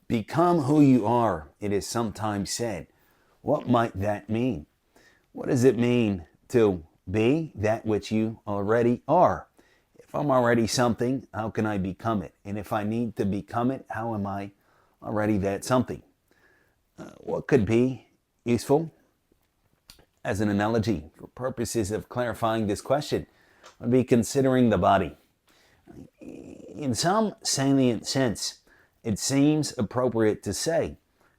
Become who you are, it is sometimes said. What might that mean? What does it mean to be that which you already are? If I'm already something, how can I become it? And if I need to become it, how am I already that something? What could be useful as an analogy for purposes of clarifying this question would be considering the body. In some salient sense, it seems appropriate to say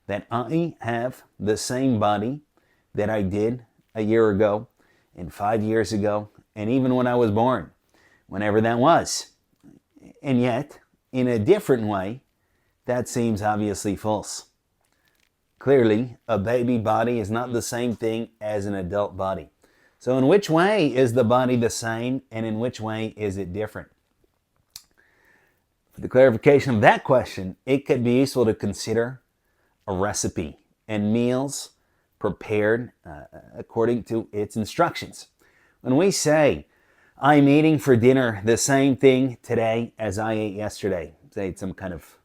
that I have the same body that I did a year ago and 5 years ago, and even when I was born, whenever that was. And yet, in a different way, that seems obviously false. Clearly, a baby body is not the same thing as an adult body. So, in which way is the body the same, and in which way is it different? For the clarification of that question, it could be useful to consider a recipe and meals prepared according to its instructions. When we say, I'm eating for dinner the same thing today as I ate yesterday, say it's some kind of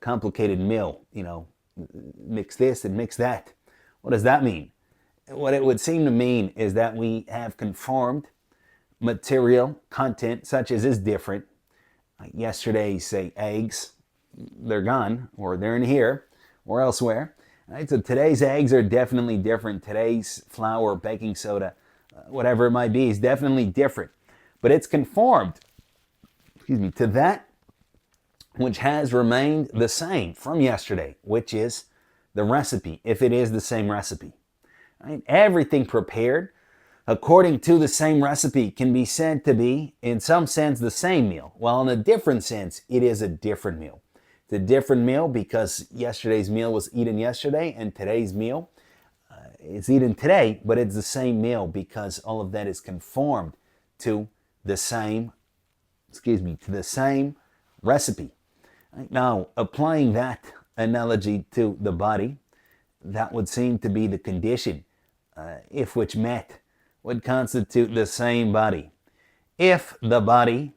complicated meal, mix this and mix that. What does that mean? What it would seem to mean is that we have conformed material content such as is different. Like yesterday's, say, eggs, they're gone, or they're in here, or elsewhere. Right? So today's eggs are definitely different. Today's flour, baking soda, whatever it might be, is definitely different. But it's conformed, to that which has remained the same from yesterday, which is the recipe, if it is the same recipe. Right? Everything prepared according to the same recipe can be said to be, in some sense, the same meal, while in a different sense, it is a different meal. It's a different meal because yesterday's meal was eaten yesterday, and today's meal is eaten today, but it's the same meal because all of that is conformed to the same, to the same recipe. Now, applying that analogy to the body, that would seem to be the condition, if which met, would constitute the same body. If the body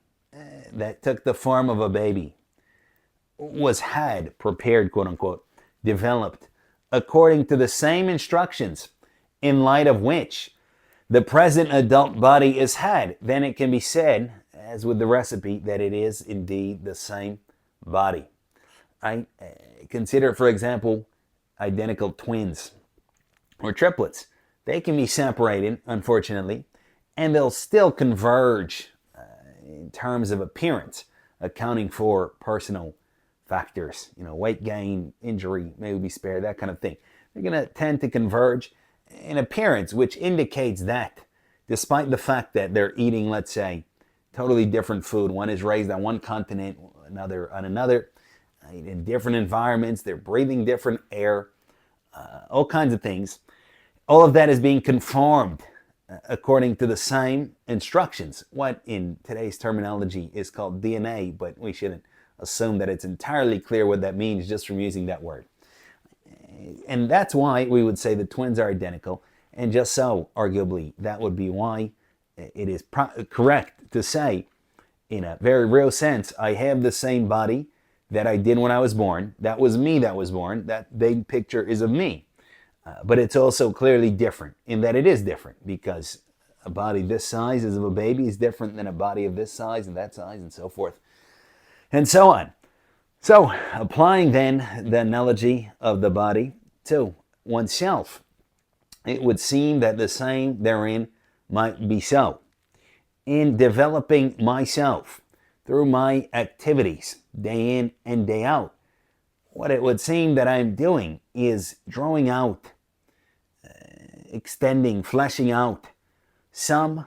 that took the form of a baby had prepared, quote unquote, developed according to the same instructions in light of which the present adult body is had, then it can be said, as with the recipe, that it is indeed the same body. Right? Consider, for example, identical twins or triplets. They can be separated, unfortunately, and they'll still converge in terms of appearance, accounting for personal factors, weight gain, injury, maybe be spared, that kind of thing. They're going to tend to converge in appearance, which indicates that despite the fact that they're eating, let's say, totally different food, one is raised on one continent, another on another, in different environments, they're breathing different air, all kinds of things. All of that is being conformed according to the same instructions, what in today's terminology is called DNA, but we shouldn't assume that it's entirely clear what that means just from using that word. And that's why we would say the twins are identical, and just so, arguably, that would be why it is correct to say, in a very real sense, I have the same body that I did when I was born. That was me that was born. That big picture is of me. But it's also clearly different in that it is different because a body this size as of a baby is different than a body of this size and that size and so forth and so on. So applying then the analogy of the body to oneself, it would seem that the same therein might be so. In developing myself through my activities day in and day out, what it would seem that I'm doing is drawing out, extending, fleshing out some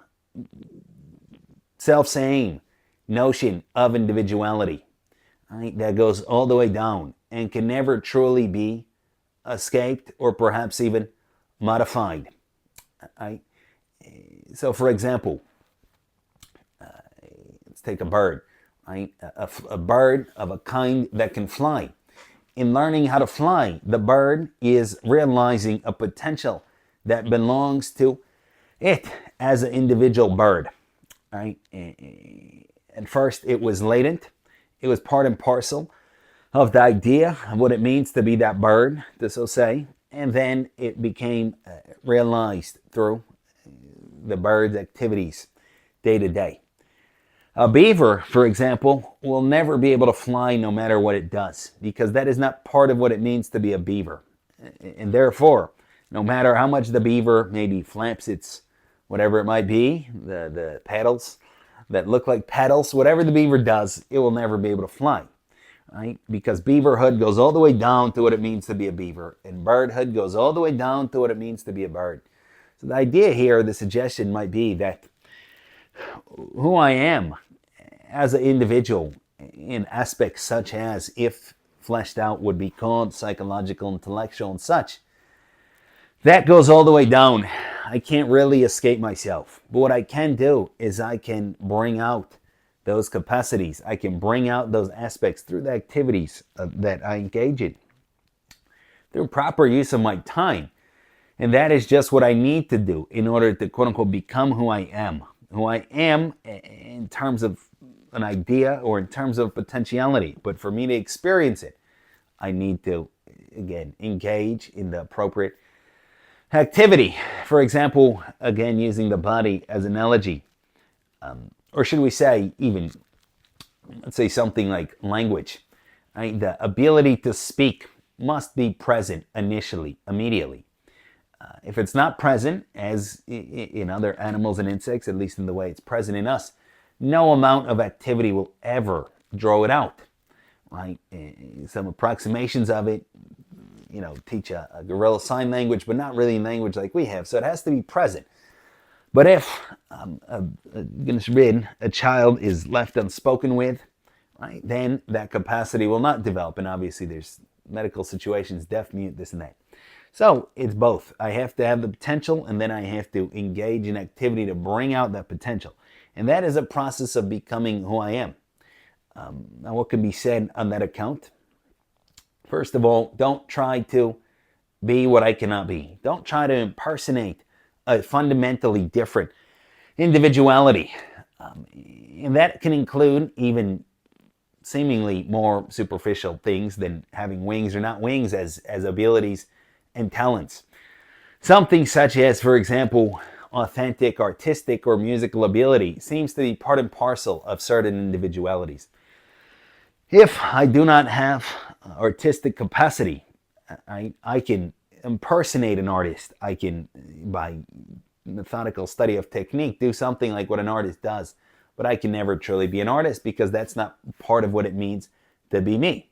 self-same notion of individuality, right, that goes all the way down and can never truly be escaped or perhaps even modified. Right? So, for example, let's take a bird, right? A bird of a kind that can fly. In learning how to fly, the bird is realizing a potential that belongs to it as an individual bird. Right? At first, it was latent. It was part and parcel of the idea of what it means to be that bird, to so say, and then it became realized through the bird's activities day to day. A beaver, for example, will never be able to fly no matter what it does, because that is not part of what it means to be a beaver. And therefore, no matter how much the beaver maybe flaps its whatever it might be, the paddles that look like paddles, whatever the beaver does, it will never be able to fly. Right? Because beaverhood goes all the way down to what it means to be a beaver, and birdhood goes all the way down to what it means to be a bird. So the idea here, the suggestion might be that who I am as an individual in aspects such as, if fleshed out, would be called psychological, intellectual, and such, that goes all the way down. I can't really escape myself. But what I can do is I can bring out those capacities. I can bring out those aspects through the activities that I engage in, through proper use of my time. And that is just what I need to do in order to, quote unquote, become who I am. Who I am in terms of an idea or in terms of potentiality. But for me to experience it, I need to, again, engage in the appropriate activity. For example, again, using the body as an analogy. Or should we say, even, let's say something like language. Right? The ability to speak must be present initially, immediately. If it's not present, as in other animals and insects, at least in the way it's present in us, no amount of activity will ever draw it out. Right? Some approximations of it, teach a gorilla sign language, but not really language like we have. So it has to be present. But if, goodness forbid, a child is left unspoken with, right, then that capacity will not develop. And obviously there's medical situations, deaf, mute, this and that. So it's both. I have to have the potential, and then I have to engage in activity to bring out that potential. And that is a process of becoming who I am. Now, what can be said on that account? First of all, don't try to be what I cannot be. Don't try to impersonate a fundamentally different individuality. And that can include even seemingly more superficial things than having wings or not wings as abilities and talents. Something such as, for example, authentic artistic or musical ability seems to be part and parcel of certain individualities. If I do not have artistic capacity, I can impersonate an artist. I can, by methodical study of technique, do something like what an artist does. But I can never truly be an artist because that's not part of what it means to be me.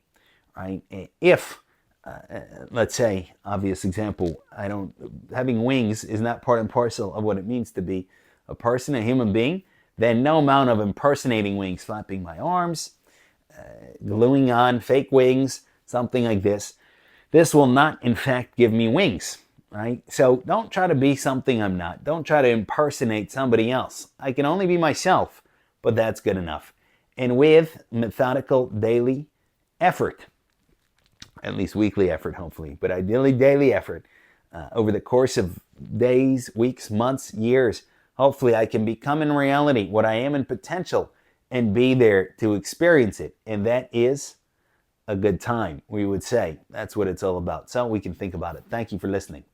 Right? If, let's say, obvious example, having wings is not part and parcel of what it means to be a person, a human being, then no amount of impersonating wings, flapping my arms, gluing on fake wings, something like this will not, in fact, give me wings, right? So don't try to be something I'm not. Don't try to impersonate somebody else. I can only be myself, but that's good enough. And with methodical daily effort, at least weekly effort, hopefully, but ideally daily effort, over the course of days, weeks, months, years, hopefully I can become in reality what I am in potential and be there to experience it. And that is a good time, we would say. That's what it's all about. So we can think about it. Thank you for listening.